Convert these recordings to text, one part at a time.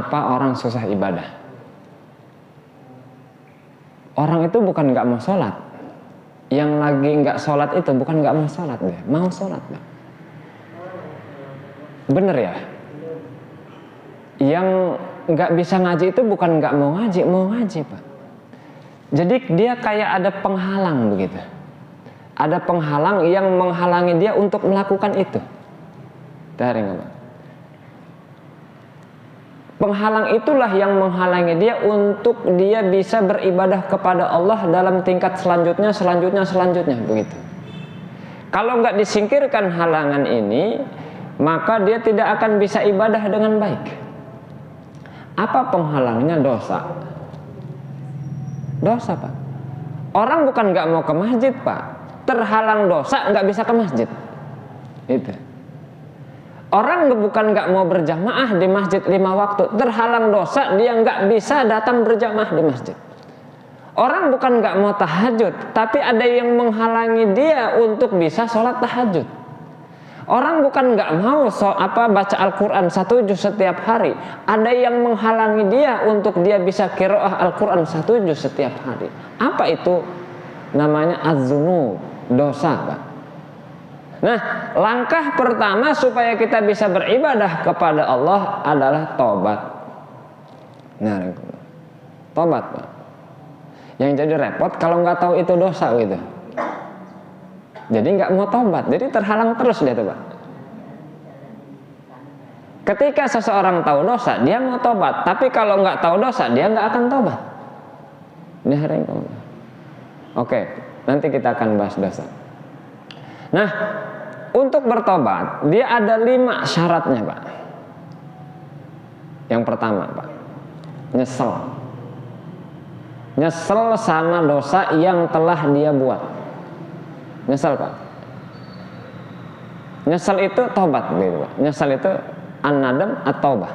kenapa orang susah ibadah? Orang itu bukan nggak mau sholat. Yang lagi nggak sholat itu bukan nggak mau sholat deh, mau sholat Pak. Bener ya? Yang nggak bisa ngaji itu bukan nggak mau ngaji Pak. Jadi dia kayak ada penghalang begitu. Ada penghalang yang menghalangi dia untuk melakukan itu. Dari nggak? Penghalang itulah yang menghalangi dia untuk dia bisa beribadah kepada Allah dalam tingkat selanjutnya begitu. Kalau nggak disingkirkan halangan ini, maka dia tidak akan bisa ibadah dengan baik. Apa penghalangnya? Dosa. Dosa Pak. Orang bukan nggak mau ke masjid Pak, terhalang dosa nggak bisa ke masjid. Itu. Orang bukan nggak mau berjamaah di masjid 5 waktu, terhalang dosa dia nggak bisa datang berjamaah di masjid. Orang bukan nggak mau tahajud, tapi ada yang menghalangi dia untuk bisa sholat tahajud. Orang bukan nggak mau baca Al-Quran 1 juz setiap hari, ada yang menghalangi dia untuk dia bisa qiraah Al-Quran 1 juz setiap hari. Apa itu? Namanya az-dzunub, dosa Pak. Nah, langkah pertama supaya kita bisa beribadah kepada Allah adalah tobat. Nah, tobat Pak. Yang jadi repot kalau nggak tahu itu dosa gitu. Jadi nggak mau tobat, jadi terhalang terus dia tuh Pak. Ketika seseorang tahu dosa, dia mau tobat. Tapi kalau nggak tahu dosa, dia nggak akan tobat. Oke, nanti kita akan bahas dosa. Nah, untuk bertobat, dia ada 5 syaratnya Pak. Yang pertama Pak, nyesel. Nyesel sama dosa yang telah dia buat. Nyesel Pak. Nyesel itu tobat gitu Pak. Nyesel itu an-nadam at-taubah.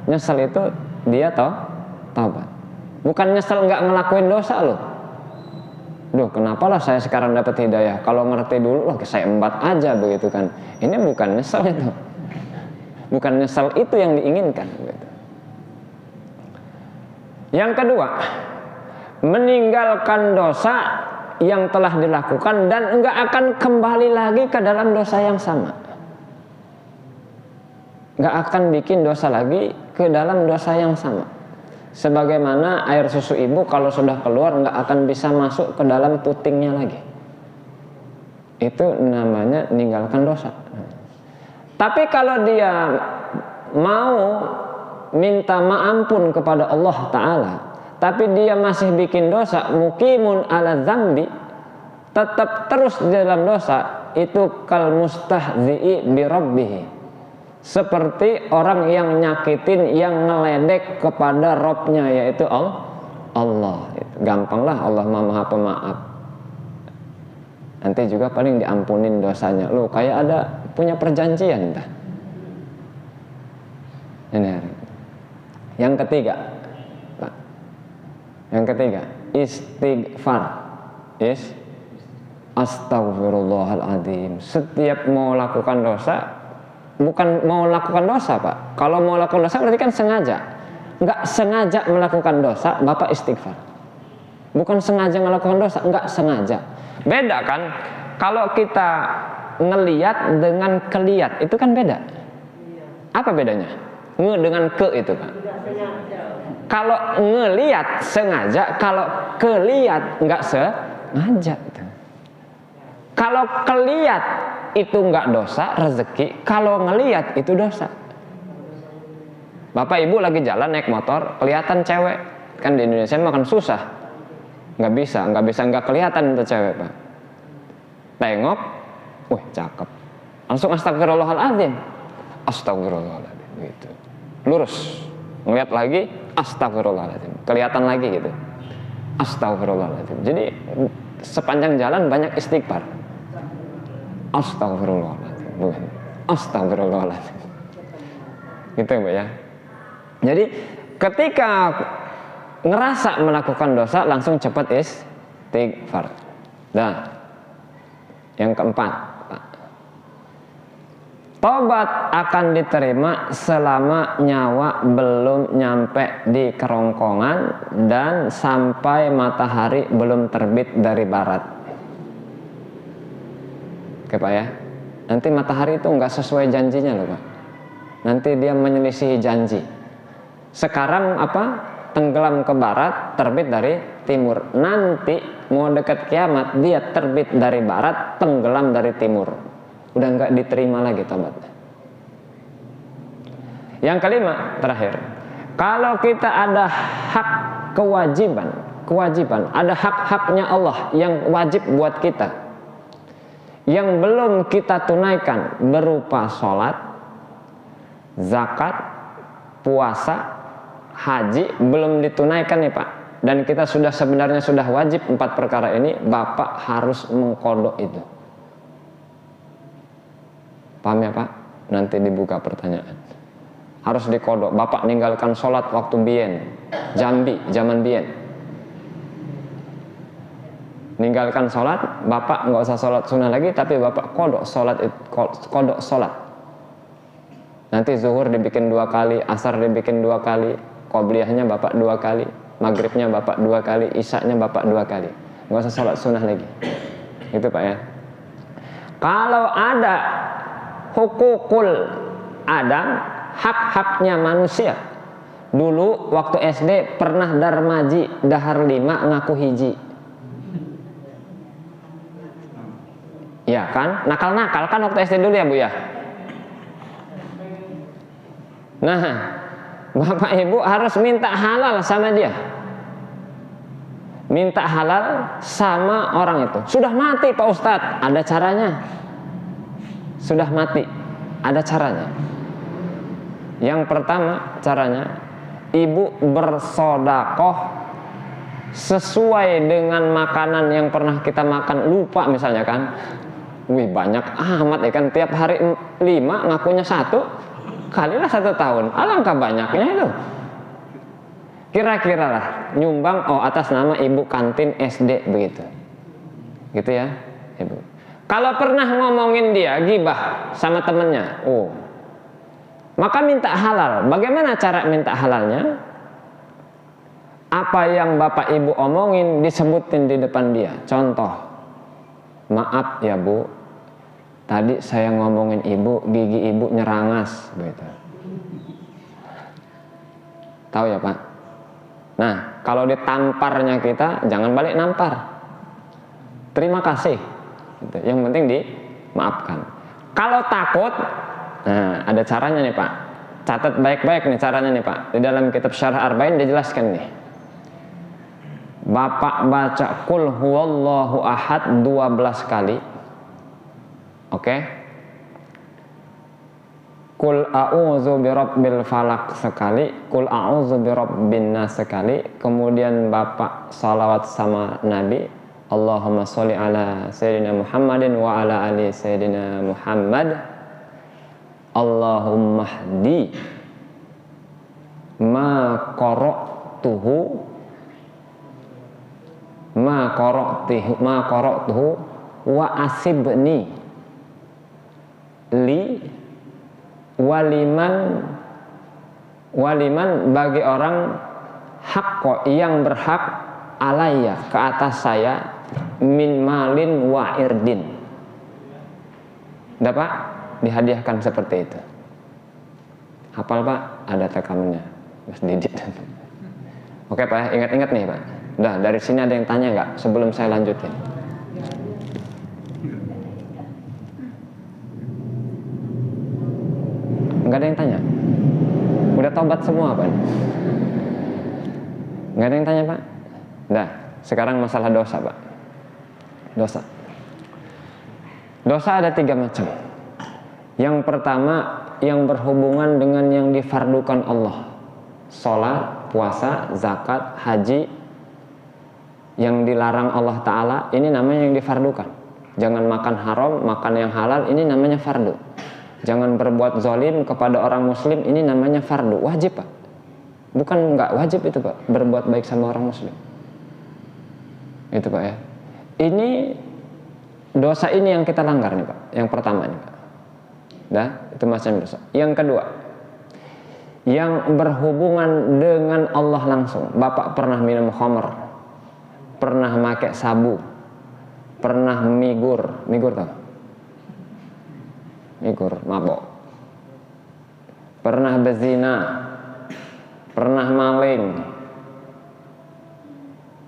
Nyesel itu dia tobat. Bukan nyesel nggak ngelakuin dosa loh. Duh, kenapalah saya sekarang dapat hidayah? Kalau ngerti dulu, saya embat aja begitu kan. Ini bukan nyesel itu. Bukan nyesel itu yang diinginkan gitu. Yang kedua, meninggalkan dosa yang telah dilakukan dan enggak akan kembali lagi ke dalam dosa yang sama. Enggak akan bikin dosa lagi ke dalam dosa yang sama. Sebagaimana air susu ibu kalau sudah keluar enggak akan bisa masuk ke dalam putingnya lagi. Itu namanya meninggalkan dosa. Tapi kalau dia mau minta ma'ampun kepada Allah Ta'ala, tapi dia masih bikin dosa, muqimun ala dzambi, tetap terus di dalam dosa, itu kal mustahzi'i bi rabbih, seperti orang yang nyakitin, yang ngeledek kepada Robnya, yaitu Allah. Gampanglah, Allah Maha Pemaaf. Nanti juga paling diampunin dosanya. Lo kayak ada punya perjanjian entah. Ini. Yang ketiga, Pak. Yang ketiga, istighfar. Astaghfirullahaladzim. Setiap mau lakukan dosa, bukan mau lakukan dosa Pak. Kalau mau lakukan dosa berarti kan sengaja. Enggak sengaja melakukan dosa, Bapak istighfar. Bukan sengaja melakukan dosa, enggak sengaja. Beda kan? Kalau kita ngeliat dengan keliat, itu kan beda. Apa bedanya? Nge dengan ke itu Pak. Kalau ngeliat sengaja, kalau keliat enggak sengaja. Kalau keliat itu enggak dosa, rezeki. Kalau ngeliat itu dosa. Bapak ibu lagi jalan naik motor, kelihatan cewek. Kan di Indonesia makan susah. Nggak bisa nggak kelihatan itu cewek Pak. Tengok, wih cakep. Langsung astagfirullahaladzim. Astagfirullahaladzim gitu. Lurus. Ngeliat lagi, astagfirullahaladzim. Kelihatan lagi gitu. Astagfirullahaladzim. Jadi sepanjang jalan banyak istighfar. Astagfirullahaladzim. Astagfirullahaladzim. Gitu Mbak ya. Jadi ketika ngerasa melakukan dosa langsung cepat istighfar. Nah, yang keempat, Pak. Tobat akan diterima selama nyawa belum nyampe di kerongkongan dan sampai matahari belum terbit dari barat. Oke Pak ya. Nanti matahari itu nggak sesuai janjinya loh Pak. Nanti dia menyelisihi janji. Sekarang apa? Tenggelam ke barat, terbit dari timur. Nanti mau dekat kiamat dia terbit dari barat, tenggelam dari timur. Udah nggak diterima lagi tobatnya. Yang kelima, terakhir, kalau kita ada hak kewajiban, ada hak-haknya Allah yang wajib buat kita, yang belum kita tunaikan berupa sholat, zakat, puasa, haji, belum ditunaikan nih Pak, dan kita sebenarnya sudah wajib 4 perkara ini, Bapak harus mengkodok itu. Paham ya Pak? Nanti dibuka pertanyaan. Harus dikodok. Bapak ninggalkan sholat waktu bien, Jambi, zaman bien. Ninggalkan sholat, Bapak nggak usah sholat sunnah lagi, tapi Bapak kodok sholat. Nanti zuhur dibikin 2 kali, asar dibikin 2 kali, qobliyahnya Bapak 2 kali, maghribnya Bapak 2 kali, isyaknya Bapak 2 kali. Nggak usah sholat sunnah lagi. Itu Pak ya. Kalau ada hukukul adam, hak-haknya manusia. Dulu waktu SD pernah darmaji, dahar 5 ngaku hiji. Ya kan? Nakal-nakal kan waktu SD dulu ya Bu ya. Nah, Bapak Ibu harus minta halal sama dia. Minta halal sama orang itu. Sudah mati Pak Ustadz, ada caranya. Sudah mati, ada caranya. Yang pertama caranya, ibu bersodakoh sesuai dengan makanan yang pernah kita makan. Lupa misalnya kan, wih banyak amat ya kan, tiap hari 5 ngakunya 1, kalilah 1 tahun, alangkah banyaknya itu. Kira-kira lah nyumbang atas nama ibu kantin SD begitu, gitu ya ibu. Kalau pernah ngomongin dia gibah sama temennya, maka minta halal. Bagaimana cara minta halalnya? Apa yang Bapak Ibu omongin disebutin di depan dia. Contoh, maaf ya Bu, tadi saya ngomongin Ibu, gigi Ibu nyerangas, begitu. Tahu ya Pak? Nah, kalau ditamparnya kita, jangan balik nampar. Terima kasih. Yang penting dimaafkan. Kalau takut, nah ada caranya nih Pak. Catat baik-baik nih caranya nih Pak. Di dalam kitab Syarah Arba'in dijelaskan nih. Bapak baca Qul huwallahu ahad 12 kali. Oke. Qul a'udzu birabbil falaq sekali, Qul a'udzu birabbin nas sekali. Kemudian Bapak salawat sama Nabi, Allahumma sholli ala Sayyidina Muhammadin wa ala ali Sayyidina Muhammad. Allahumma hdi ma qara'tuhu wa asibni li waliman bagi orang hakko yang berhak alaya ke atas saya min malin wa irdin. Dapat dihadiahkan seperti itu. Hafal Pak? Ada rekamannya Mas Didit. Oke Pak, ingat-ingat nih Pak. Udah, dari sini ada yang tanya nggak sebelum saya lanjutin? Nggak ada yang tanya? Udah tobat semua Pak? Nggak ada yang tanya Pak? Udah, sekarang masalah dosa Pak. Dosa ada 3 macam. Yang pertama, yang berhubungan dengan yang difardukan Allah. Sholat, puasa, zakat, haji. Yang dilarang Allah Ta'ala, ini namanya yang difardukan. Jangan makan haram, makan yang halal, ini namanya fardu. Jangan berbuat zalim kepada orang muslim, ini namanya fardu. Wajib Pak. Bukan nggak wajib itu Pak, berbuat baik sama orang muslim. Itu Pak ya. Ini dosa ini yang kita langgar nih Pak. Yang pertama nih Pak. Dah, itu macam dosa. Yang kedua, yang berhubungan dengan Allah langsung. Bapak pernah minum khamr, pernah pakai sabu, pernah migur tau? Migur, mabok. Pernah berzina, pernah maling,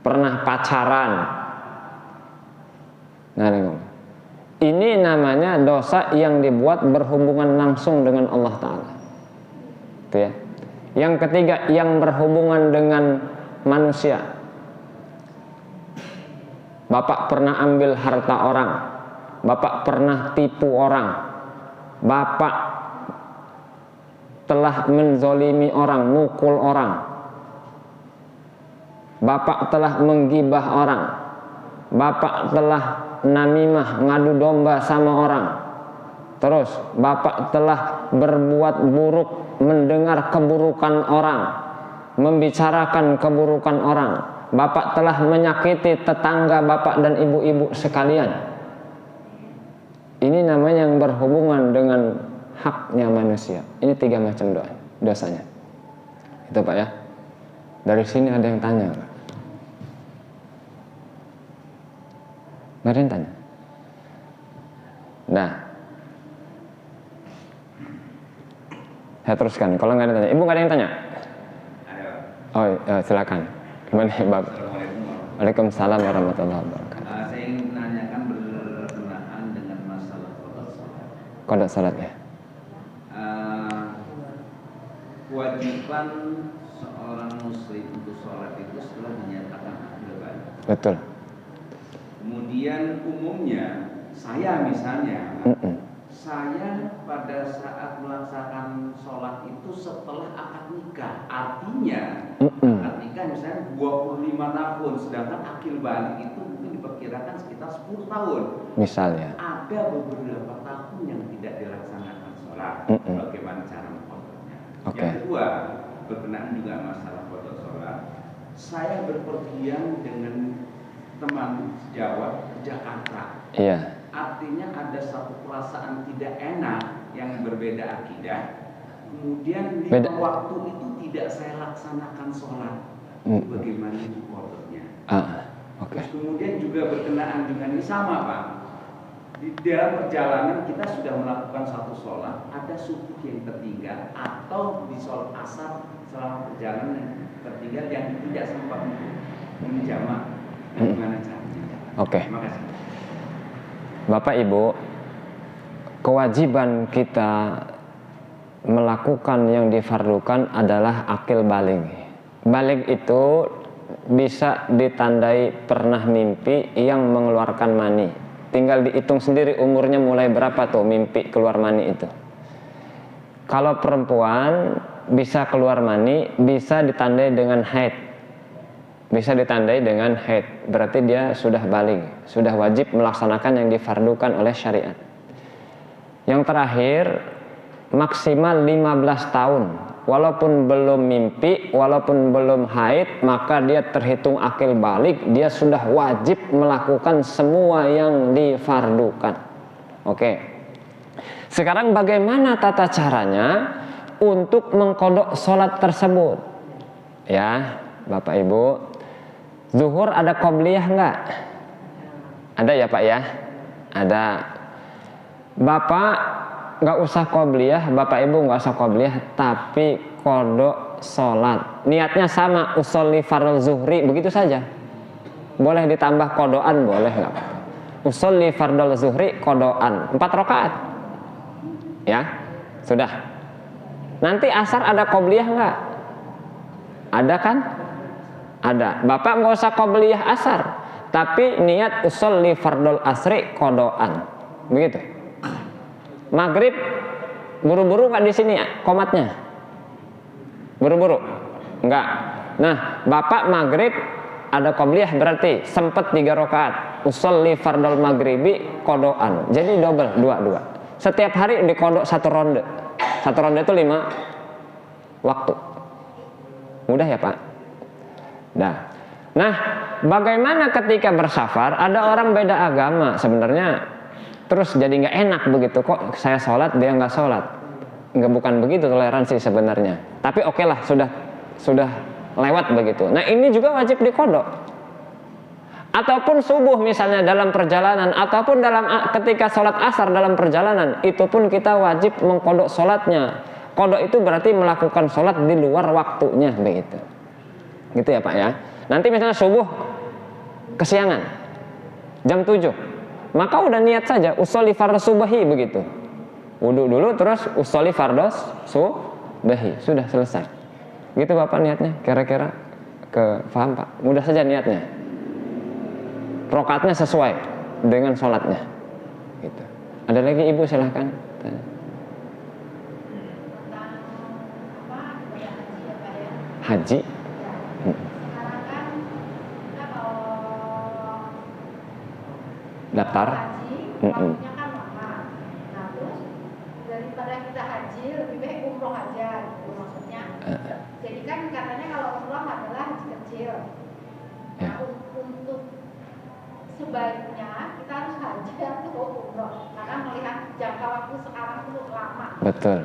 pernah pacaran. Nah, ini namanya dosa yang dibuat berhubungan langsung dengan Allah Ta'ala. Itu ya. Yang ketiga, yang berhubungan dengan manusia. Bapak pernah ambil harta orang, Bapak pernah tipu orang, Bapak telah menzolimi orang, mukul orang, Bapak telah menggibah orang, Bapak telah namimah, ngadu domba sama orang. Terus Bapak telah berbuat buruk, mendengar keburukan orang, membicarakan keburukan orang. Bapak telah menyakiti tetangga Bapak dan ibu-ibu sekalian. Ini namanya yang berhubungan dengan haknya manusia. Ini 3 macam dosanya. Itu Pak ya. Dari sini ada yang tanya. Nggak ada yang tanya. Nah, saya teruskan. Kalau nggak ada yang tanya, Ibu nggak ada yang tanya? Oh, silakan. Gimana Bapak? Waalaikumsalam warahmatullahi wabarakatuh. Saya ingin menanyakan berkenaan dengan masalah qada salat. Qada salat ya. Kewajiban seorang muslim untuk sholat itu setelah dinyatakan akil balik. Betul. Kemudian umumnya saya misalnya, saya pada saat melaksanakan sholat itu setelah akad nikah. Artinya akad nikah misalnya 25 tahun, sedangkan akil balik itu mungkin diperkirakan sekitar 10 tahun. Misalnya. Ada beberapa tahun yang tidak dilaksanakan sholat. Bagaimana cara mengkodoknya? Okay. Yang kedua, berkenaan juga masalah kodok sholat. Saya berpergian dengan teman sejawat ke Jakarta. Iya. Artinya ada satu perasaan tidak enak yang berbeda akidah. Kemudian 5 waktu itu tidak saya laksanakan sholat. Bagaimana itu kodoknya? Okay. Terus kemudian juga berkenaan dengan ini sama Pak. Di dalam perjalanan kita sudah melakukan satu sholat, ada subuh yang tertinggal atau di sholat asar selama perjalanan yang tertinggal yang tidak sempat menjamak. Bagaimana caranya? Oke. Terima kasih. Bapak Ibu, kewajiban kita melakukan yang difardukan adalah akil baligh. Baligh itu bisa ditandai pernah mimpi yang mengeluarkan mani. Tinggal dihitung sendiri umurnya mulai berapa tuh mimpi keluar mani itu. Kalau perempuan bisa keluar mani, bisa ditandai dengan haid. Bisa ditandai dengan haid. Berarti dia sudah baligh, sudah wajib melaksanakan yang difardukan oleh syariat. Yang terakhir, maksimal 15 tahun. Walaupun belum mimpi, walaupun belum haid, maka dia terhitung akil balik, dia sudah wajib melakukan semua yang difardukan. Oke. Sekarang bagaimana tata caranya untuk mengkodok sholat tersebut? Ya, Bapak Ibu, zuhur ada qobliyah enggak? Ada ya Pak ya? Ada. Bapak nggak usah qobliyah, Bapak Ibu nggak usah qobliyah, tapi kodok sholat. Niatnya sama, usolli fardhu zuhri, begitu saja. Boleh ditambah kodoan, boleh nggak? Usolli fardhu zuhri kodoan, 4 rakaat. Ya, sudah. Nanti asar ada qobliyah nggak? Ada kan? Ada. Bapak nggak usah qobliyah asar, tapi niat usolli fardhu asri kodoan, begitu. Maghrib buru-buru nggak di sini ya komatnya? Buru-buru? Enggak. Nah, Bapak maghrib ada qobliyah berarti sempat 3 rakaat. Usolli fardal maghribi kodoan. Jadi double, 2. Setiap hari dikodok 1 ronde. 1 ronde itu 5 waktu. Mudah ya Pak? Nah, bagaimana ketika bersafar? Ada orang beda agama sebenarnya. terus jadi nggak enak begitu, kok saya sholat dia nggak sholat. Nggak, bukan begitu toleransi sebenarnya. Tapi oke lah, sudah lewat begitu. Nah ini juga wajib dikodok. Ataupun subuh misalnya dalam perjalanan, ataupun ketika sholat asar dalam perjalanan, itu pun kita wajib mengkodok sholatnya. Kodok itu berarti melakukan sholat di luar waktunya begitu. Gitu ya Pak ya. Nanti misalnya subuh kesiangan jam 7, maka udah niat saja usolli fardhu subahi begitu. Wudu dulu terus usolli fardhu subahi, sudah selesai. Gitu Bapak niatnya, kira-kira paham Pak? Mudah saja niatnya. Rokatnya sesuai dengan sholatnya. Gitu. Ada lagi Ibu, silahkan. Haji. Daftar. Waktunya kan lama. Nah terus daripada kita haji lebih baik umroh aja gitu maksudnya. Jadi kan katanya kalau umroh adalah haji kecil. Nah untuk sebaiknya kita harus haji atau umroh karena melihat jangka waktu sekarang itu lama. Betul.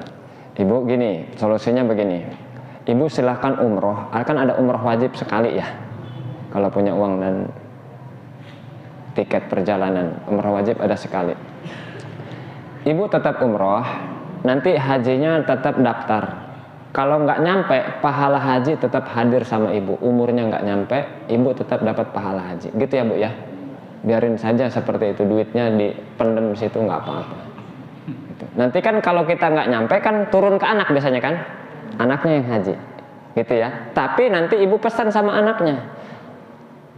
Ibu gini, solusinya begini. Ibu silahkan umroh, akan ada umroh wajib sekali ya. Kalau punya uang dan tiket perjalanan, umroh wajib ada sekali. Ibu tetap umroh, nanti hajinya tetap daftar. Kalau nggak nyampe, pahala haji tetap hadir sama ibu. Umurnya nggak nyampe, ibu tetap dapat pahala haji. Gitu ya Bu ya. Biarin saja seperti itu, duitnya dipendem situ nggak apa-apa. Gitu. Nanti kan kalau kita nggak nyampe kan turun ke anak biasanya kan, anaknya yang haji, gitu ya. Tapi nanti ibu pesan sama anaknya,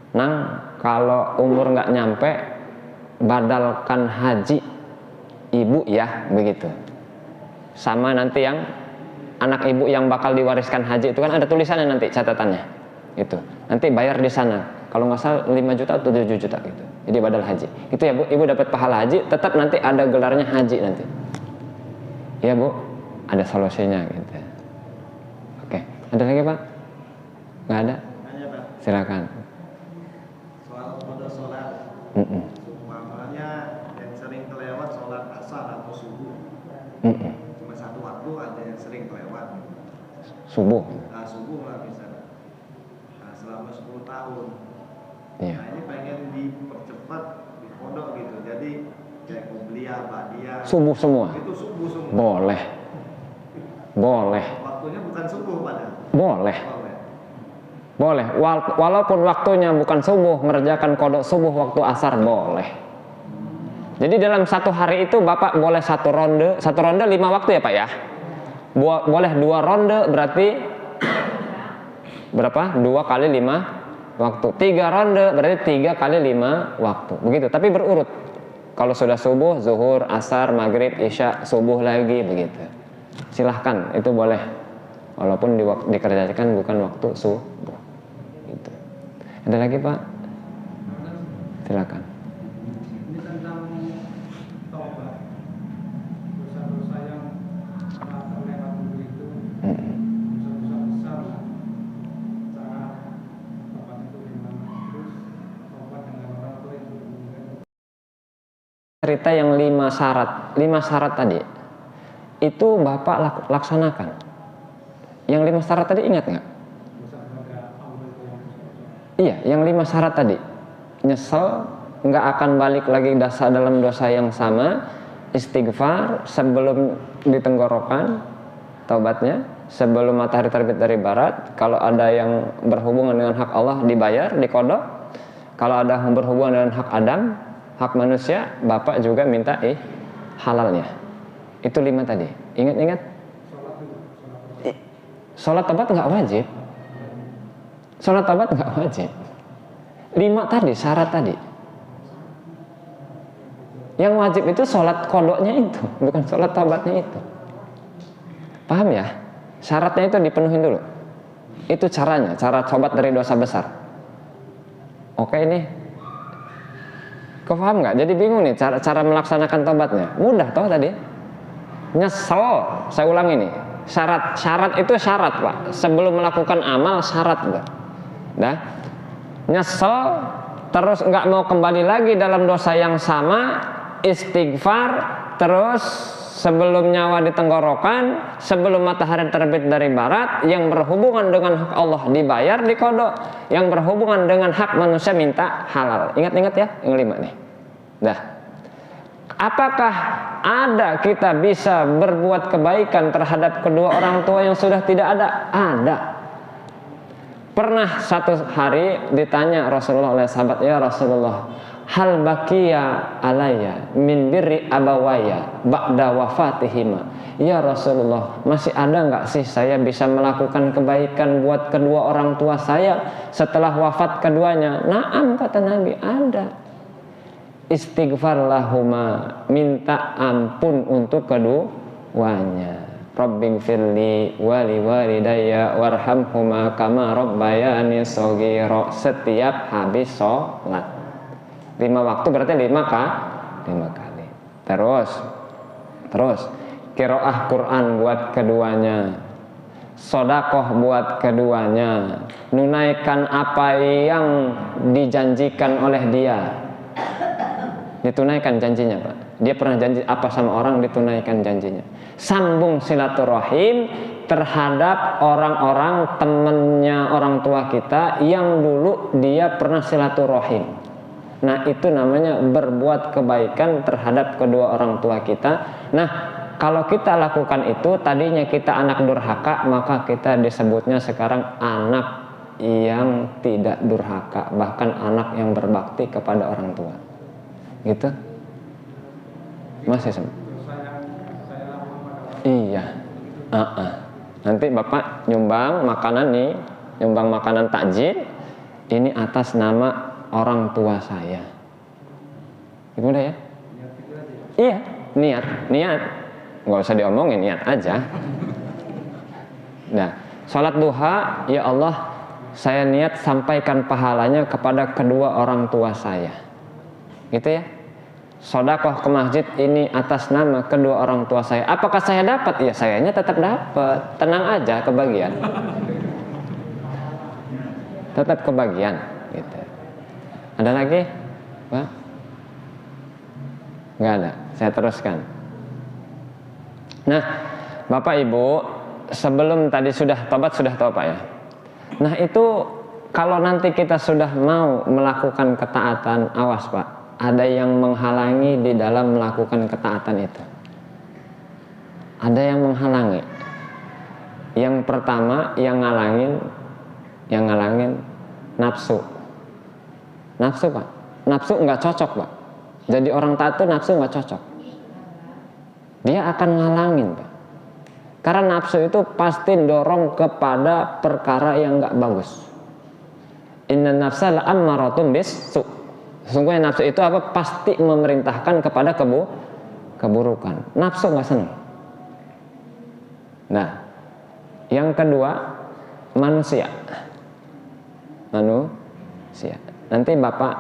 Nang, kalau umur nggak nyampe, badalkan haji ibu ya, begitu. Sama nanti yang anak ibu yang bakal diwariskan haji itu kan ada tulisannya nanti catatannya, itu. Nanti bayar di sana. Kalau nggak salah 5 juta atau 7 juta gitu. Jadi badal haji. Itu ya Bu, ibu dapat pahala haji, tetap nanti ada gelarnya haji nanti. Ya Bu, ada solusinya gitu. Oke, ada lagi Pak? Nggak ada? Ada Pak. Silakan. Soal kodok sholat. Umpamanya yang sering kelewat sholat asar atau subuh. Cuma satu waktu ada yang sering kelewat. Subuh. Nah, subuh lah misalnya. Nah, selama 10 tahun. Iya. Nah, ini pengen dipercepat di kodok gitu. Jadi kayak kubliyah, ba'diyah. Subuh semua. Itu subuh semua. Boleh. Boleh. Waktunya bukan subuh padahal. Boleh. Boleh. Boleh. Walaupun waktunya bukan subuh, mengerjakan kodok subuh waktu asar boleh. Jadi dalam satu hari itu Bapak boleh satu ronde 5 waktu ya Pak ya. Boleh 2 ronde berarti berapa? 2 kali 5 waktu. 3 ronde berarti 3 kali 5 waktu. Begitu. Tapi berurut. Kalau sudah subuh, zuhur, asar, maghrib, isya, subuh lagi begitu. Silahkan, itu boleh. Walaupun dikerjakan bukan waktu subuh. Gitu. Ada lagi Pak? Silakan. Ini tentang taubat, dosa-dosa yang telah terlewat dulu itu, dosa-dosa besar lah. Cara taubat itu gimana? Terus taubat dengan orang tua itu kemudian. Cerita yang 5 syarat tadi, itu Bapak laksanakan. Yang 5 syarat tadi ingat nggak? Dosa kepada Allah itu yang Iya, yang 5 syarat tadi. Nyesel, nggak akan balik lagi dalam dosa yang sama, istighfar sebelum ditenggorokan, taubatnya, sebelum matahari terbit dari barat, kalau ada yang berhubungan dengan hak Allah dibayar, dikodok, kalau ada yang berhubungan dengan hak Adam, hak manusia, Bapak juga minta halalnya. Itu 5 tadi, ingat-ingat. Sholat taubat nggak wajib. Sholat taubat nggak wajib. 5 tadi, syarat tadi. Yang wajib itu sholat kodoknya itu, bukan sholat taubatnya itu. Paham ya? Syaratnya itu dipenuhin dulu. Itu caranya, cara taubat dari dosa besar. Oke ini, kau paham nggak? Jadi bingung nih cara melaksanakan taubatnya. Mudah toh tadi. Nyesel, saya ulang ini. Syarat itu syarat Pak. Sebelum melakukan amal syarat Pak. Dah. Nyesel terus nggak mau kembali lagi dalam dosa yang sama, istighfar, terus sebelum nyawa di tenggorokan, sebelum matahari terbit dari barat, yang berhubungan dengan hak Allah dibayar, dikodok, yang berhubungan dengan hak manusia minta halal. Ingat-ingat ya, yang 5 nih. Dah. Apakah ada kita bisa berbuat kebaikan terhadap kedua orang tua yang sudah tidak ada? Ada. Pernah satu hari ditanya Rasulullah oleh sahabat, ya Rasulullah, hal baqiya alayya min birri abawaya ba'da wafatihima. Ya Rasulullah, masih ada nggak sih saya bisa melakukan kebaikan buat kedua orang tua saya setelah wafat keduanya? Naam, kata Nabi, ada. Istighfar lahuma, minta ampun untuk keduanya. Rabbighfirli wali walidayya warhamhuma kama rabbayani shaghira. Setiap habis sholat 5 waktu berarti 5 kali. Terus qiraah Quran buat keduanya, sedekah buat keduanya, nunaikan apa yang dijanjikan oleh dia, ditunaikan janjinya, Pak. Dia pernah janji apa sama orang, ditunaikan janjinya. Sambung silaturahim terhadap orang-orang temannya orang tua kita yang dulu dia pernah silaturahim. Nah, itu namanya berbuat kebaikan terhadap kedua orang tua kita. Nah, kalau kita lakukan itu, tadinya kita anak durhaka, maka kita disebutnya sekarang anak yang tidak durhaka, bahkan anak yang berbakti kepada orang tua. Gitu? Masih sama? Iya. Nanti Bapak nyumbang makanan nih, nyumbang makanan takjil ini atas nama orang tua saya. Itu udah ya? Iya, niat. Nggak usah diomongin, niat aja. Nah, sholat duha, ya Allah, saya niat sampaikan pahalanya kepada kedua orang tua saya. Gitu ya. Sedekah ke masjid ini atas nama kedua orang tua saya. Apakah saya dapat? Ya, sayanya tetap dapat. Tenang aja, kebagian. Tetap kebagian gitu. Ada lagi? Pak? Nggak ada. Saya teruskan. Nah, Bapak Ibu, sebelum tadi sudah tobat, sudah tahu Pak ya. Nah, itu kalau nanti kita sudah mau melakukan ketaatan, awas Pak, ada yang menghalangi di dalam melakukan ketaatan itu. Ada yang menghalangi. Yang pertama yang ngalangin nafsu. Nafsu Pak. Nafsu nggak cocok Pak. Jadi orang taat itu nafsu nggak cocok. Dia akan ngalangin Pak. Karena nafsu itu pasti dorong kepada perkara yang nggak bagus. Inna nafsa la'ammaratun bis-su'. Sesungguhnya nafsu itu apa? Pasti memerintahkan kepada keburukan. Nafsu nggak senang. Nah, yang kedua manusia. Nanti Bapak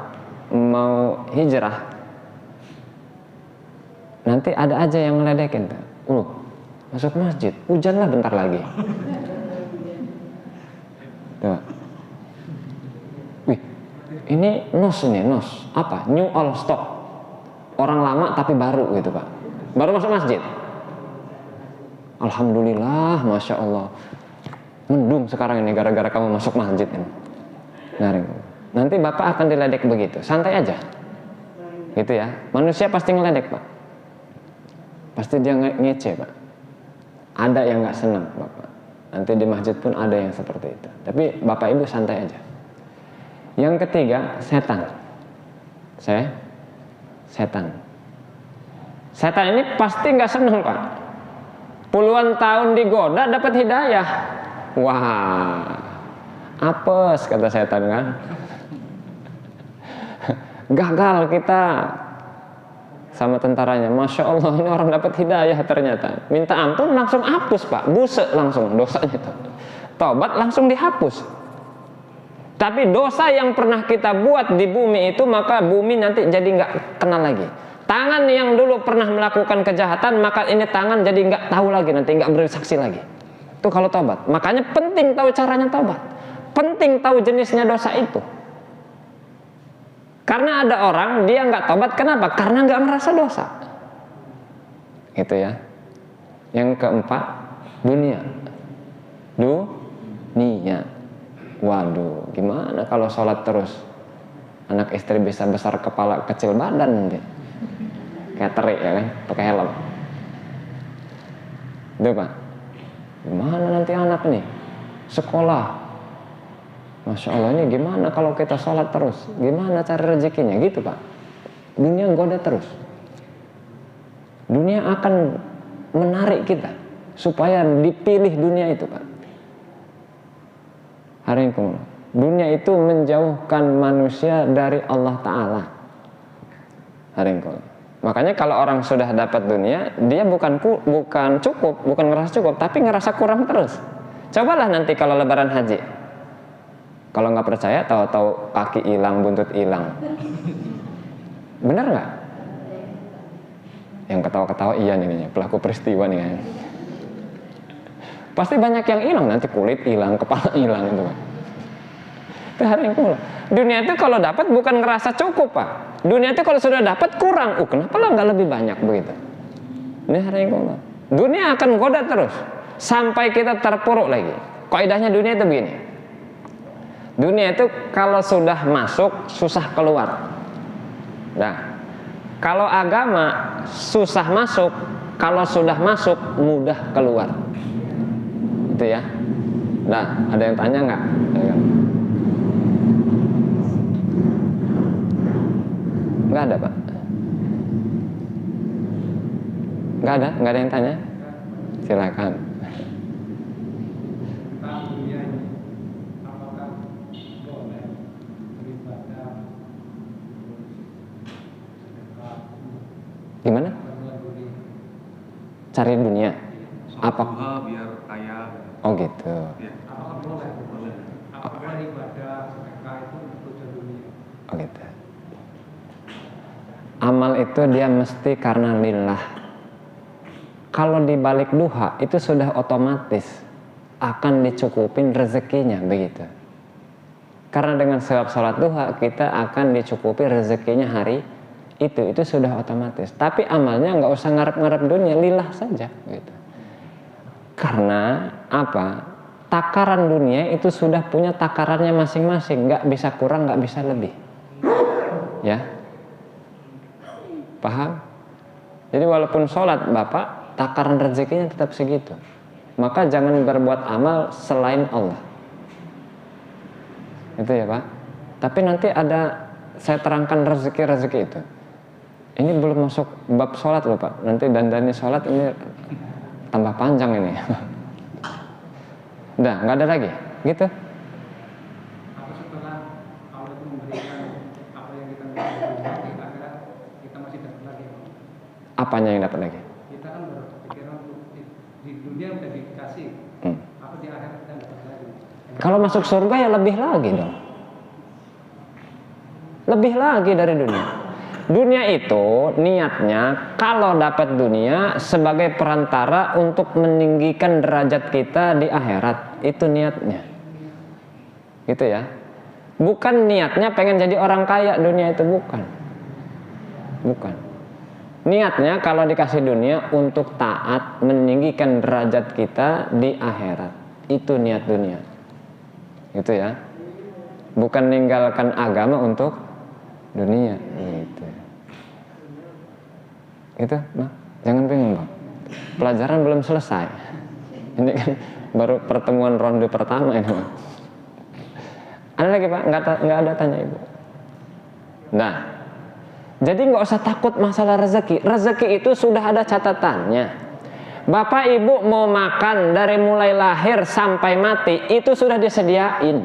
mau hijrah, nanti ada aja yang ngeledekin. Masuk masjid, hujan lah bentar lagi. Tuh. Ini nos apa? New old stock, orang lama tapi baru gitu Pak, baru masuk masjid. Alhamdulillah, Masya Allah, mendung sekarang ini gara-gara kamu masuk masjid ini. Nanti Bapak akan diledek begitu, santai aja gitu ya. Manusia pasti ngeledek Pak, pasti dia ngece Pak. Ada yang gak senang Bapak, nanti di masjid pun ada yang seperti itu. Tapi Bapak Ibu santai aja. Yang ketiga, setan. Setan ini pasti nggak seneng Pak. Puluhan tahun digoda dapat hidayah. Wah, apes kata setan kan. Gagal kita sama tentaranya. Masya Allah, ini orang dapat hidayah ternyata. Minta ampun langsung hapus Pak. Busek langsung dosanya itu. Tobat langsung dihapus. Tapi dosa yang pernah kita buat di bumi itu, maka bumi nanti jadi nggak kenal lagi. Tangan yang dulu pernah melakukan kejahatan, maka ini tangan jadi nggak tahu lagi, nanti nggak bersaksi lagi. Itu kalau tobat. Makanya penting tahu caranya tobat. Penting tahu jenisnya dosa itu. Karena ada orang dia nggak tobat, kenapa? Karena nggak merasa dosa. Gitu ya. Yang keempat, dunia. Dunia. Waduh, gimana kalau sholat terus? Anak istri bisa besar kepala kecil badan nanti. Kayak terik ya kan, pakai helm. Itu Pak. Gimana nanti anak nih? Sekolah. Masya Allah, ini gimana kalau kita sholat terus? Gimana cari rezekinya? Gitu Pak. Dunia goda terus. Dunia akan menarik kita supaya dipilih dunia itu Pak. Hari ini dunia itu menjauhkan manusia dari Allah Ta'ala. Hari ini. Makanya kalau orang sudah dapat dunia, dia bukan cukup, bukan ngerasa cukup, tapi ngerasa kurang terus. Cobalah nanti kalau lebaran haji. Kalau nggak percaya, tahu-tahu kaki hilang, buntut hilang. Benar nggak? Yang ketawa-ketawa iya nih, pelaku peristiwa nih kan. Pasti banyak yang hilang, nanti kulit hilang, kepala hilang itu Pak. Itu hari yang kurang. Dunia itu kalau dapat bukan ngerasa cukup Pak. Dunia itu kalau sudah dapat kurang. Kenapa lah nggak lebih banyak begitu? Ini hari yang kurang. Dunia akan goda terus sampai kita terpuruk lagi. Kaidahnya dunia itu begini. Dunia itu kalau sudah masuk susah keluar. Nah, kalau agama susah masuk, kalau sudah masuk mudah keluar. Itu ya. Nah, ada yang tanya nggak? Nggak ada Pak. Nggak ada yang tanya. Silakan. Gimana? Cari dunia. Apa? Biar kaya. Oh gitu. Ya. Apakah ibadah sedekah itu untuk dunia? Oh gitu. Amal itu dia mesti karena lillah. Kalau dibalik duha itu sudah otomatis akan dicukupin rezekinya begitu. Karena dengan sebab sholat duha kita akan dicukupi rezekinya hari itu sudah otomatis. Tapi amalnya nggak usah ngarep-ngarep dunia, lillah saja gitu. Karena apa? Takaran dunia itu sudah punya takarannya masing-masing, nggak bisa kurang, nggak bisa lebih. Ya, paham? Jadi walaupun sholat Bapak, takaran rezekinya tetap segitu. Maka jangan berbuat amal selain Allah. Itu ya Pak. Tapi nanti ada, saya terangkan rezeki itu. Ini belum masuk bab sholat loh Pak. Nanti dandani sholat ini tambah panjang ini. Udah, nggak ada lagi, gitu. Apa setelah Allah itu memberikan apa yang kita miliki, akhirnya kita masih dapat lagi? Apanya yang dapat lagi? Kita kan berpikiran untuk di dunia udah dikasih, apa di akhirat kita dapat lagi? Kalau masuk surga ya lebih lagi dong. Lebih lagi dari dunia. Dunia itu niatnya kalau dapat dunia sebagai perantara untuk meninggikan derajat kita di akhirat. Itu niatnya. Gitu ya. Bukan niatnya pengen jadi orang kaya dunia itu, bukan. Bukan. Niatnya kalau dikasih dunia untuk taat meninggikan derajat kita di akhirat. Itu niat dunia. Gitu ya. Bukan meninggalkan agama untuk dunia gitu. Gitu, Bang. Jangan bingung, Bang. Pelajaran belum selesai. Ini kan baru pertemuan ronde pertama ini, Bang. Ada lagi, Pak? Nggak ada tanya Ibu. Nah, jadi nggak usah takut masalah rezeki. Rezeki itu sudah ada catatannya. Bapak Ibu mau makan dari mulai lahir sampai mati itu sudah disediain.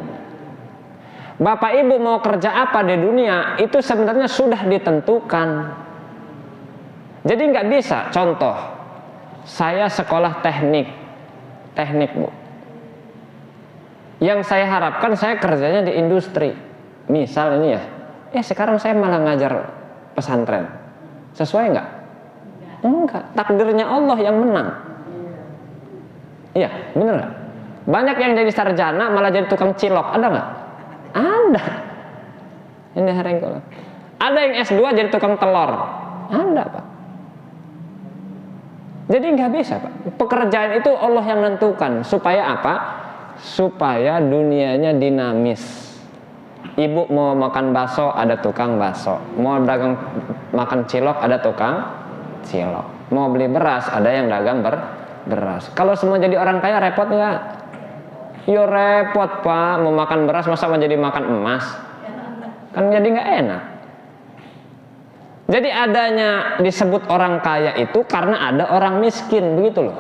Bapak Ibu mau kerja apa di dunia itu sebenarnya sudah ditentukan. Jadi nggak bisa. Contoh, saya sekolah teknik Bu. Yang saya harapkan saya kerjanya di industri. Misal ini ya, sekarang saya malah ngajar pesantren. Sesuai nggak? Enggak. Takdirnya Allah yang menang. Iya, bener nggak? Banyak yang jadi sarjana malah jadi tukang cilok, ada nggak? Ada. Ini hari Ada yang S2 jadi tukang telur. Ada, Pak. Jadi nggak bisa, Pak. Pekerjaan itu Allah yang nentukan. Supaya apa? Supaya dunianya dinamis. Ibu mau makan bakso, ada tukang bakso. Mau dagang makan cilok, ada tukang cilok. Mau beli beras, ada yang dagang beras. Kalau semua jadi orang kaya, repot nggak? Yo repot, Pak. Mau makan beras, masa mau jadi makan emas? Kan jadi nggak enak. Jadi adanya disebut orang kaya itu karena ada orang miskin, begitu loh.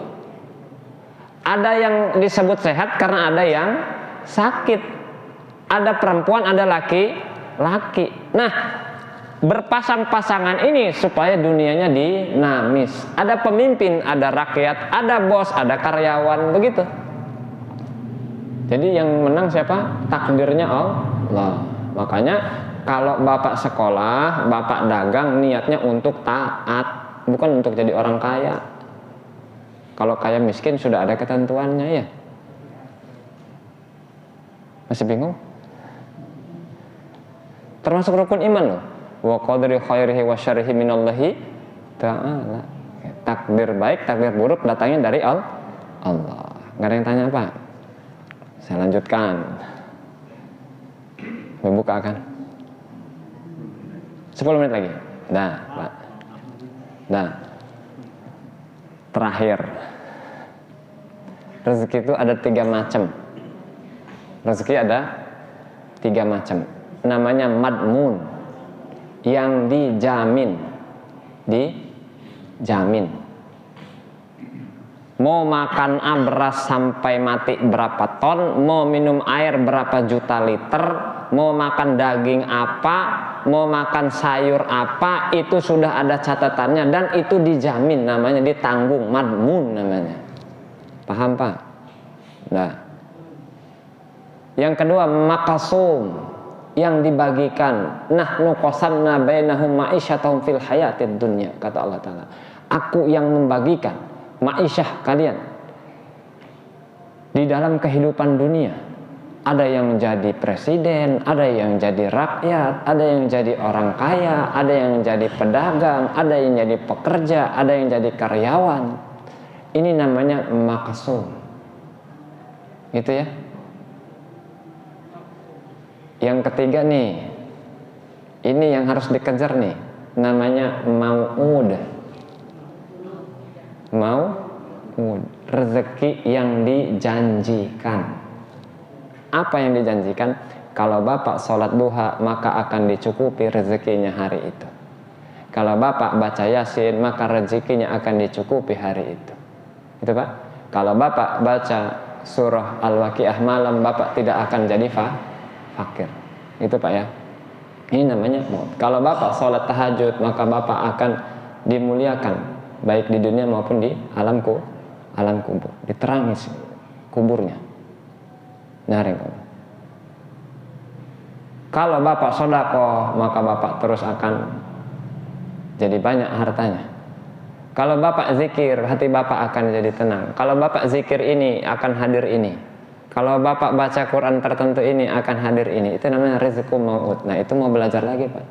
Ada yang disebut sehat karena ada yang sakit. Ada perempuan, ada laki-laki. Nah, berpasang-pasangan ini supaya dunianya dinamis. Ada pemimpin, ada rakyat, ada bos, ada karyawan, begitu. Jadi yang menang siapa? Takdirnya Allah. Makanya kalau bapak sekolah, bapak dagang, niatnya untuk taat, bukan untuk jadi orang kaya. Kalau kaya miskin sudah ada ketentuannya ya. Masih bingung? Termasuk rukun iman loh. Wa qadri khairihi wa syarrihi minallahi ta'ala. Takdir baik, takdir buruk datangnya dari Allah. Gak ada yang tanya apa? Saya lanjutkan. Membuka kan? 10 menit lagi. Dah, Pak. Dah. Terakhir. Rezeki itu ada 3 macam. Rezeki ada 3 macam. Namanya madmun, yang dijamin. Mau makan beras sampai mati berapa ton, mau minum air berapa juta liter, mau makan daging apa, mau makan sayur apa, itu sudah ada catatannya dan itu dijamin, namanya ditanggung, madmun namanya. Paham, Pak? Nah. Yang kedua maqsum, yang dibagikan. Nahnu qasamna bainahum ma'isyatahum fil hayatid dunya, kata Allah Ta'ala. Aku yang membagikan ma'isyah kalian di dalam kehidupan dunia. Ada yang jadi presiden, ada yang jadi rakyat, ada yang jadi orang kaya, ada yang jadi pedagang, ada yang jadi pekerja, ada yang jadi karyawan. Ini namanya maqsum. Gitu ya. Yang ketiga nih, ini yang harus dikejar nih, namanya mau'ud. Mau'ud, rezeki yang dijanjikan. Apa yang dijanjikan? Kalau bapak sholat duha, maka akan dicukupi rezekinya hari itu. Kalau bapak baca yasin, maka rezekinya akan dicukupi hari itu. Itu, Pak. Kalau bapak baca surah Al-Waqiah malam, bapak tidak akan jadi fakir. Itu, Pak ya. Ini namanya maut. Kalau bapak sholat tahajud, maka bapak akan dimuliakan baik di dunia maupun di alam kubur. Diterangi kuburnya. Nyaring. Kalau bapak sedekah, maka bapak terus akan jadi banyak hartanya. Kalau bapak zikir, hati bapak akan jadi tenang. Kalau bapak zikir ini, akan hadir ini. Kalau bapak baca Quran tertentu ini, akan hadir ini. Itu namanya rizqu mau'ud. Nah, itu mau belajar lagi, Pak.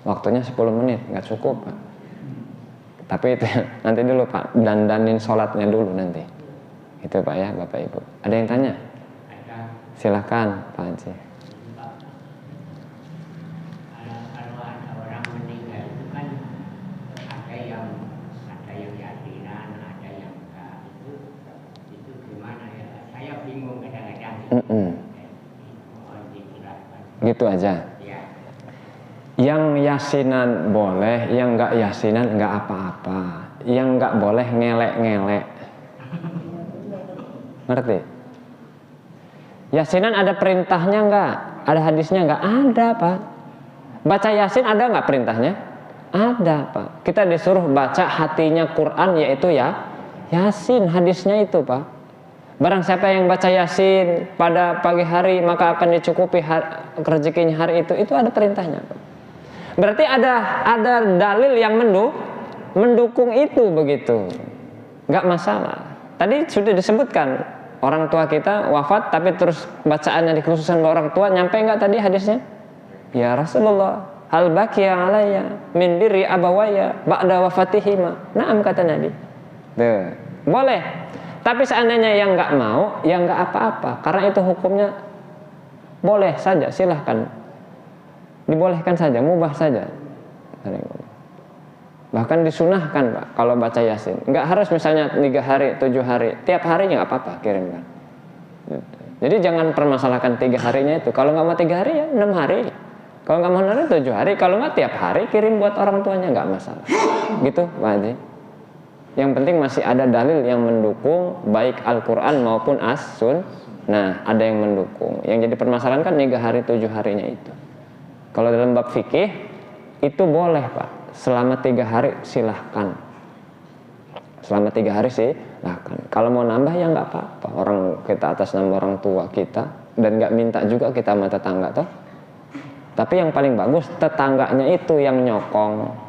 Waktunya 10 menit, nggak cukup, Pak. Tapi itu nanti dulu, Pak. Dandanin sholatnya dulu nanti. Itu, Pak ya, Bapak Ibu. Ada yang tanya? Silakan, Pak Haji. Kalau ada orang meninggal itu kan ada yang yasinan, ada yang enggak. Itu gimana ya? Saya bingung kadang-kadang. Gitu aja. Ya. Yang yasinan boleh, yang enggak yasinan enggak apa-apa. Yang enggak boleh ngelek-ngelek. Ngerti? Yasinan ada perintahnya enggak? Ada hadisnya enggak? Ada, Pak. Baca yasin ada enggak perintahnya? Ada, Pak. Kita disuruh baca hatinya Quran, yaitu ya yasin, hadisnya itu, Pak. Barang siapa yang baca yasin pada pagi hari, maka akan dicukupi rezekinya hari itu. Itu ada perintahnya, Pak. Berarti ada dalil yang mendukung itu, begitu. Enggak masalah. Tadi sudah disebutkan, orang tua kita wafat tapi terus bacaannya dikhususkan ke orang tua, nyampe enggak tadi hadisnya? Ya Rasulullah, hal baqiya alayya min birri abawaya ba'da wafatihima. Naam, kata Nabi. Tuh, boleh. Tapi seandainya yang nggak mau, ya nggak apa-apa. Karena itu hukumnya boleh saja, silahkan. Dibolehkan saja, mubah saja. Bahkan disunahkan, Pak, kalau baca Yasin. Nggak harus misalnya 3 hari, 7 hari. Tiap harinya nggak apa-apa, kirimkan. Jadi jangan permasalahkan 3 harinya itu. Kalau nggak mau 3 hari ya 6 hari. Kalau nggak mau 7 hari. Kalau nggak tiap hari kirim buat orang tuanya, nggak masalah. Gitu, Pak Haji. Yang penting masih ada dalil yang mendukung baik Al-Quran maupun As-Sun. Nah, ada yang mendukung. Yang jadi permasalahan kan 3 hari, 7 harinya itu. Kalau dalam bab fikih itu boleh, Pak. Selama 3 hari silahkan. Selama 3 hari silahkan. Kalau mau nambah ya nggak apa-apa. Orang kita atas nama orang tua kita, dan nggak minta juga kita sama tetangga toh. Tapi yang paling bagus tetangganya itu yang nyokong,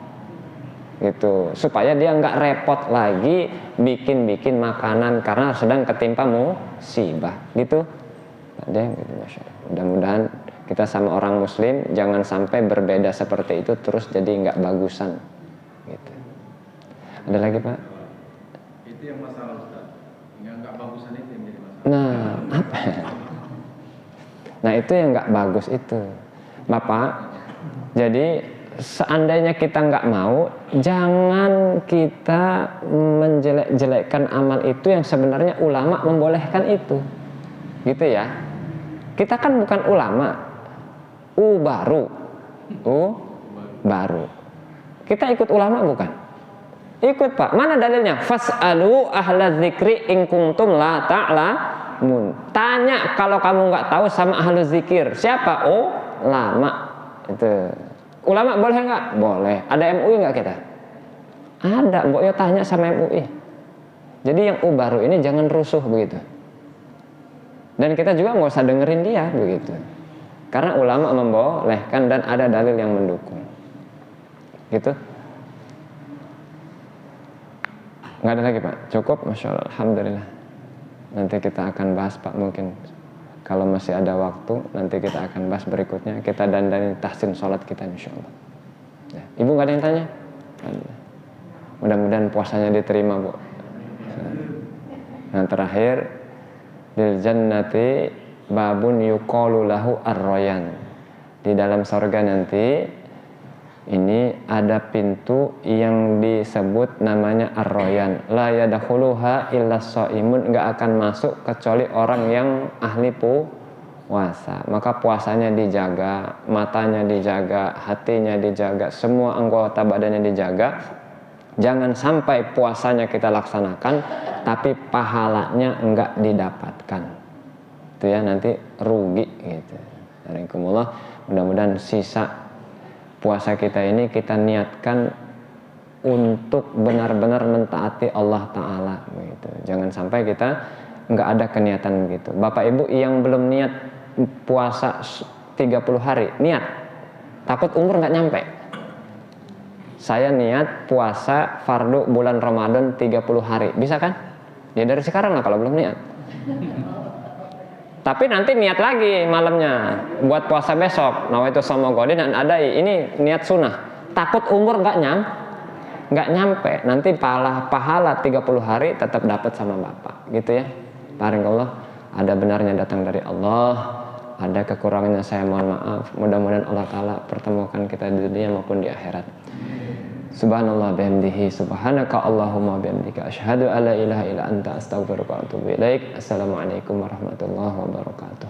gitu, supaya dia nggak repot lagi bikin makanan karena sedang ketimpa musibah, gitu. Ada yang gitu, Masya Allah. Mudah-mudahan kita sama orang Muslim jangan sampai berbeda seperti itu terus jadi nggak bagusan, gitu. Ada lagi, Pak? Itu yang masalah, Ustaz. Nggak bagusan itu yang jadi masalah. Nah, apa? Nah, itu yang nggak bagus itu, Bapak. Jadi seandainya kita nggak mau, jangan kita menjelek-jelekkan amal itu yang sebenarnya ulama membolehkan itu, gitu ya. Kita kan bukan ulama, baru. Kita ikut ulama bukan? Ikut, Pak. Mana dalilnya? Fas'alu ahla dzikri in kuntum la ta'lamun. Tanya kalau kamu nggak tahu sama ahlu zikir. Siapa? Ulama. Itu. Ulama boleh nggak? Boleh. Ada MUI nggak kita? Ada. Mbok yo tanya sama MUI. Jadi yang baru ini jangan rusuh begitu. Dan kita juga nggak usah dengerin dia begitu. Karena ulama membolehkan dan ada dalil yang mendukung. Gitu. Nggak ada lagi, Pak? Cukup? Masya Allah, Alhamdulillah. Nanti kita akan bahas, Pak, mungkin kalau masih ada waktu nanti kita akan bahas berikutnya. Kita dandanin tahsin sholat kita, insya Allah ya. Ibu nggak ada yang tanya? Mudah-mudahan puasanya diterima, Bu. Nah, terakhir, bil jannati babun yuqalu lahu ar-royan. Di dalam surga nanti ini ada pintu yang disebut namanya ar-royan. La yadkhuluha illa shaimun, enggak akan masuk kecuali orang yang ahli puasa. Maka puasanya dijaga, matanya dijaga, hatinya dijaga, semua anggota badannya dijaga. Jangan sampai puasanya kita laksanakan tapi pahalanya enggak didapatkan. Itu ya, nanti rugi gitu. Alhamdulillah, mudah-mudahan sisa puasa kita ini kita niatkan untuk benar-benar mentaati Allah Ta'ala gitu. Jangan sampai kita nggak ada keniatan begitu. Bapak Ibu yang belum niat puasa 30 hari, niat. Takut umur nggak nyampe. Saya niat puasa fardu bulan Ramadan 30 hari. Bisa kan? Ya dari sekarang lah kalau belum niat. Tapi nanti niat lagi malamnya buat puasa besok. Nawaitu shauma ghadin dan adai. Ini niat sunnah. Takut umur nggak nyampe. Nanti pahala 30 hari tetap dapat sama Bapak, gitu ya. Barakallah. Ada benarnya datang dari Allah. Ada kekurangannya saya mohon maaf. Mudah-mudahan Allah Ta'ala pertemukan kita di dunia maupun di akhirat. Subhanallah bihamdihi, subhanaka Allahumma bihamdika, asyhadu alla ilaha illa anta, astaghfiruka wa atubu ilaik. Assalamualaikum warahmatullahi wabarakatuh.